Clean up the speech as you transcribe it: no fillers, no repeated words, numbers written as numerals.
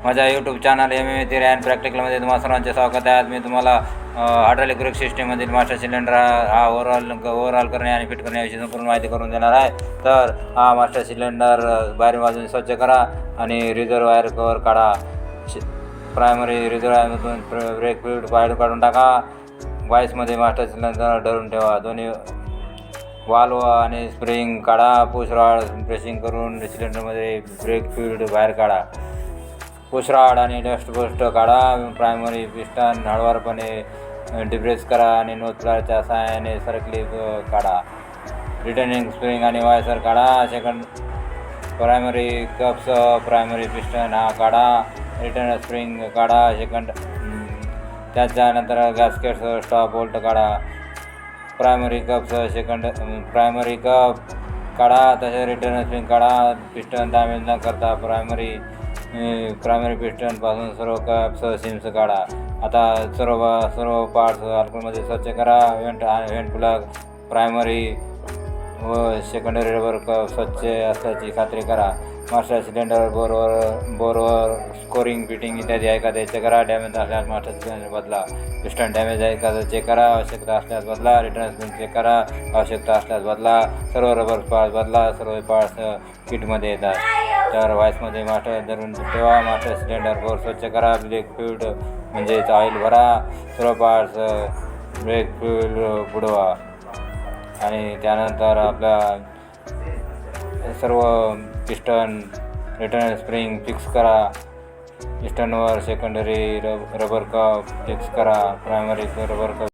माझ्या YouTube channel MMA and प्रॅक्टिकलमध्ये तुम्हाला सर्वांचे स्वागत आहे. आज मी तुम्हाला हायड्रॉलिक ब्रेक सिस्टीममधील मास्टर सिलेंडर हा ओव्हरऑल करणे आणि फिट करण्याविषयी संपूर्ण माहिती करून देणार आहे. तर हा मास्टर सिलेंडर बाहेरील बाजूने स्वच्छ करा आणि रिझर्वायर कव्हर काढा. प्रायमरी रिझर्वायरमधून ब्रेक फ्लुइड बाहेर काढून टाका. वाईसमध्ये मास्टर सिलेंडर धरून ठेवा. दोन्ही वाल्व आणि स्प्रिंग काढा. पुश रॉड प्रेसिंग करून सिलेंडरमध्ये ब्रेक फ्लुइड बाहेर काढा. पुश रॉड आणि डस्ट बस्ट काढा. प्रायमरी पिस्टन हळूवारपणे डिप्रेस करा आणि नोज प्लायरच्या सहाय्याने सर्कलिप काढा. रिटर्निंग स्प्रिंग आणि वायसर काढा. Second primary cups primary piston हा काढा. रिटर्न स्प्रिंग काढा. सेकंड त्याच्यानंतर गॅस्केट स्टॉप बोल्ट काढा. Primary cups second primary cup काढा. तसे रिटर्न स्प्रिंग काढा. पिस्टन डॅमेज न करता प्रायमरी पिस्टनपासून सर्व कप्स सिम्स काढा. आता सर्व पार्ट्स अल्कोहोलमध्ये स्वच्छ करा. व्हेंट प्लग प्रायमरी व सेकंडरी रबर कप स्वच्छ असल्याची खात्री करा. मास्टर सिलेंडर बोरवर स्कोरिंग फिटिंग इत्यादी आहे का ते चेक करा. डॅमेज असल्यास मास्टर सिलेंडर बदला. पिस्टन डॅमेज आहे का ते चेक करा. आवश्यकता असल्यास बदला. रिटर्न स्प्रिंग चेक करा. आवश्यकता असल्यास बदला. सर्व रबर पार्ट्स बदला. सर्व पार्ट्स किटमध्ये येतात. तर व्हाईसमध्ये मास्टर धरून ठेवा. मास्टर सिलेंडर बोर स्वच्छ करा. ब्रेक फ्लुइड म्हणजेच ऑइल भरा. सर्व पार्ट्स ब्रेक फ्लुइड बुडवा आणि त्यानंतर आपल्या सर्व पिस्टन रिटर्न स्प्रिंग फिक्स करा. पिस्टनवर सेकंडरी रबर कप फिक्स करा. Primary rubber cup